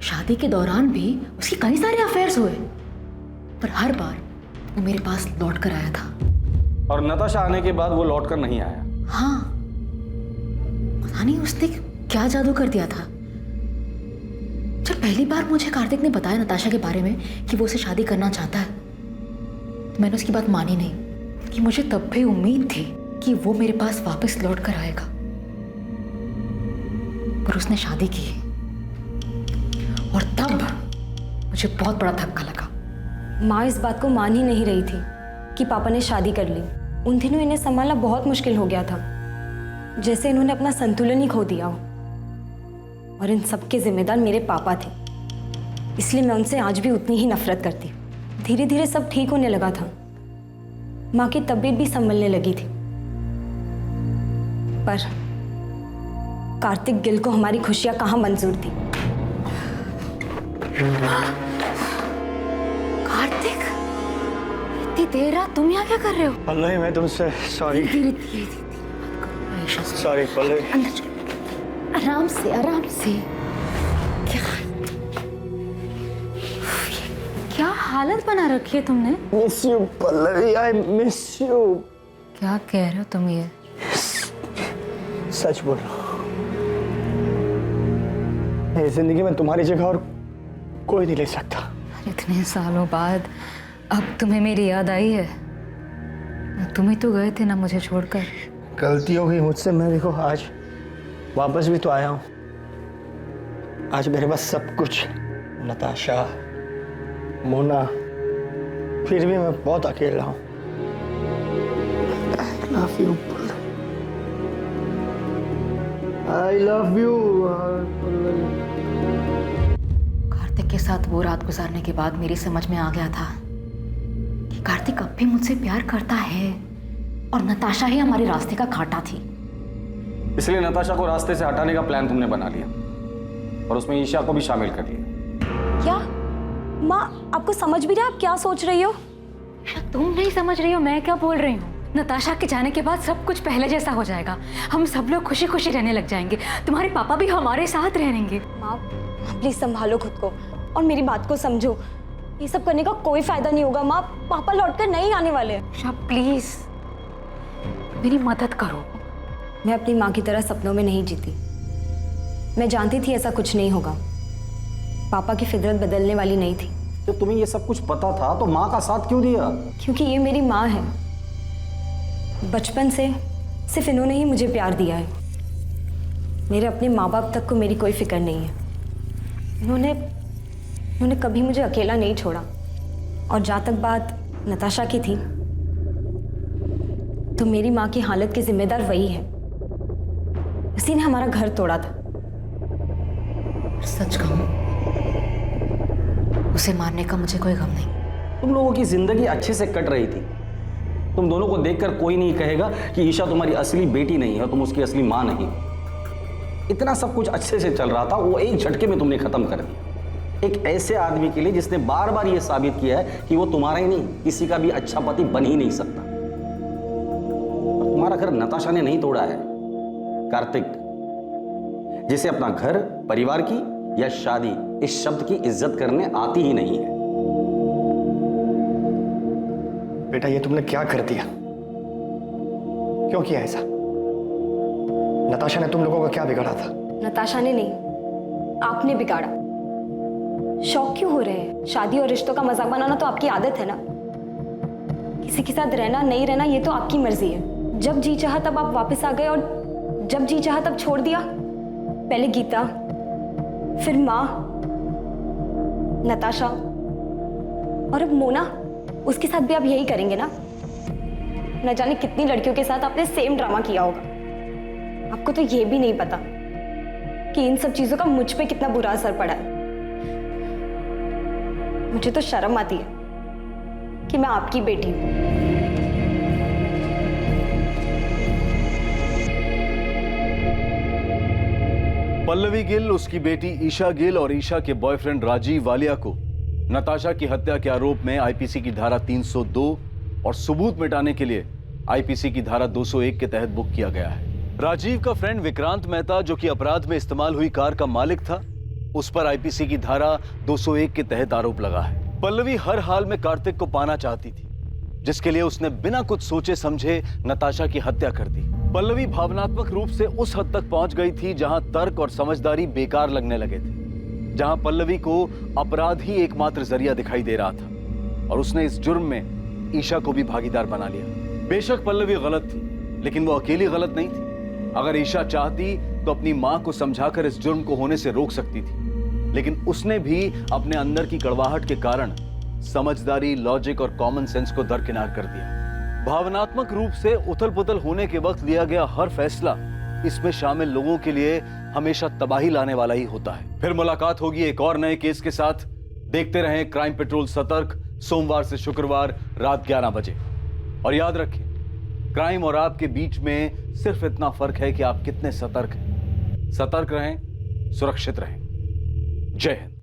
शादी के दौरान भी उसकी कई सारे अफेयर्स हुए, पर हर बार वो मेरे पास लौट कर आया था। और नताशा आने के बाद वो लौट कर नहीं आया? हाँ, पता नहीं उसने क्या जादू कर दिया था। जब पहली बार मुझे कार्तिक ने बताया नताशा के बारे में कि वो उसे शादी करना चाहता है, तो मैंने उसकी बात मानी नहीं कि मुझे तब भी उम्मीद थी कि वो मेरे पास वापस लौट कर आएगा। पर उसने शादी की और तब मुझे बहुत बड़ा धक्का लगा। माँ इस बात को मान ही नहीं रही थी कि पापा ने शादी कर ली। उन दिनों इन्हें संभालना बहुत मुश्किल हो गया था, जैसे इन्होंने अपना संतुलन ही खो दिया हो। और इन सब के जिम्मेदार मेरे पापा थे, इसलिए मैं उनसे आज भी उतनी ही नफरत करती। धीरे धीरे सब ठीक होने लगा था, माँ की तबीयत भी संभलने लगी थी। पर कार्तिक गिल को हमारी खुशियां कहाँ मंजूर थी। कार्तिक, इतनी देर रात तुम यहाँ क्या कर रहे हो? पल्लवी, मैं तुमसे सॉरी। सॉरी पल्लवी। आराम से आराम से। क्या हालत बना रखी है तुमने? Miss you Pallavi, I miss you. क्या कह रहे हो तुम ये? सच बोल रहा हूँ, मेरी जिंदगी में तुम्हारी जगह और कोई नहीं ले सकता। इतने सालों बाद अब तुम्हें मेरी याद आई है? तुम ही तो गए थे ना मुझे छोड़कर। गलती हो गई मुझसे, मैं देखो आज वापस भी तो आया हूँ। आज मेरे पास सब कुछ, नताशा, मोना, फिर भी मैं बहुत अकेला हूँ। I love you. कार्तिक के साथ वो रात गुजारने के बाद मेरी समझ में आ गया था कि कार्तिक अब भी मुझसे प्यार करता है और नताशा ही हमारे रास्ते का कांटा थी। इसलिए नताशा को रास्ते से हटाने का प्लान तुमने बना लिया और उसमें ईशा को भी शामिल कर लिया। क्या माँ, आपको समझ भी रहा, आप क्या सोच रही हो? तुम नहीं समझ रही हो मैं क्या बोल रही हूँ। नताशा के जाने के बाद सब कुछ पहले जैसा हो जाएगा। हम सब लोग खुशी खुशी रहने लग जाएंगे। तुम्हारे पापा भी हमारे साथ रहेंगे। माँ प्लीज संभालो खुद को और मेरी बात को समझो। ये सब करने का कोई फायदा नहीं होगा माँ, पापा लौटकर नहीं आने वाले। प्लीज मेरी मदद करो। मैं अपनी माँ की तरह सपनों में नहीं जीती। मैं जानती थी ऐसा कुछ नहीं होगा। पापा की फितरत बदलने वाली नहीं थी। जब तुम्हें ये सब कुछ पता था तो माँ का साथ क्यों दिया? क्योंकि ये मेरी माँ है। बचपन से सिर्फ इन्होंने ही मुझे प्यार दिया है। मेरे अपने माँ बाप तक को मेरी कोई फिक्र नहीं है। इन्होंने कभी मुझे अकेला नहीं छोड़ा। और जहाँ तक बात नताशा की थी, तो मेरी माँ की हालत के जिम्मेदार वही है। उसी ने हमारा घर तोड़ा था। सच कहूं, उसे मारने का मुझे कोई गम नहीं। तुम लोगों की जिंदगी अच्छे से कट रही थी। तुम दोनों को देखकर कोई नहीं कहेगा कि ईशा तुम्हारी असली बेटी नहीं है, तुम उसकी असली माँ नहीं। इतना सब कुछ अच्छे से चल रहा था, वो एक झटके में तुमने खत्म कर दिया। एक ऐसे आदमी के लिए जिसने बार बार ये साबित किया है कि वो तुम्हारा ही नहीं, किसी का भी अच्छा पति बन ही नहीं सकता। तुम्हारा घर नताशा ने नहीं तोड़ा है, कार्तिक, जिसे अपना घर, परिवार की या शादी इस शब्द की इज्जत करने आती ही नहीं है। बेटा, ये तुमने क्या कर दिया? क्यों किया ऐसा? नताशा ने तुम लोगों का क्या बिगाड़ा था? नताशा ने नहीं, आपने बिगाड़ा। शौक क्यों हो रहे हैं? शादी और रिश्तों का मजाक बनाना तो आपकी आदत है ना। किसी के साथ रहना नहीं रहना ये तो आपकी मर्जी है। जब जी चाहा तब आप वापस आ गए और जब जी चाहा तब छोड़ दिया। पहले गीता, फिर माँ, नताशा और अब मोना। उसके साथ भी आप यही करेंगे ना? न जाने कितनी लड़कियों के साथ आपने सेम ड्रामा किया होगा। आपको तो ये भी नहीं पता कि इन सब चीजों का मुझ पे कितना बुरा असर पड़ा है। मुझे तो शर्म आती है कि मैं आपकी बेटी हूं। पल्लवी गिल, उसकी बेटी ईशा गिल और ईशा के बॉयफ्रेंड राजीव वालिया को नताशा की हत्या के आरोप में आईपीसी की धारा 302 और सबूत मिटाने के लिए आईपीसी की धारा 201 के तहत बुक किया गया है। राजीव का फ्रेंड विक्रांत मेहता, जो कि अपराध में इस्तेमाल हुई कार का मालिक था, उस पर आईपीसी की धारा 201 के तहत आरोप लगा है। पल्लवी हर हाल में कार्तिक को पाना चाहती थी, जिसके लिए उसने बिना कुछ सोचे समझे नताशा की हत्या कर दी। पल्लवी भावनात्मक रूप से उस हद तक पहुंच गई थी जहां तर्क और समझदारी बेकार लगने लगे थे, जहां पल्लवी को अपराध ही एकमात्र जरिया दिखाई दे रहा था और उसने इस जुर्म में ईशा को भी भागीदार बना लिया। बेशक पल्लवी गलत थी, लेकिन वो अकेली गलत नहीं थी। अगर ईशा चाहती तो अपनी मां को समझाकर इस जुर्म को होने से रोक सकती थी, लेकिन उसने भी अपने अंदर की कड़वाहट के कारण समझदारी, लॉजिक और कॉमन सेंस को दरकिनार कर दिया। भावनात्मक रूप से उथल पुथल होने के वक्त लिया गया हर फैसला इसमें शामिल लोगों के लिए हमेशा तबाही लाने वाला ही होता है। फिर मुलाकात होगी एक और नए केस के साथ। देखते रहें क्राइम पेट्रोल सतर्क, सोमवार से शुक्रवार रात 11 बजे। और याद रखें, क्राइम और आपके बीच में सिर्फ इतना फर्क है कि आप कितने सतर्क हैं। सतर्क रहें, सुरक्षित रहें। जय हिंद।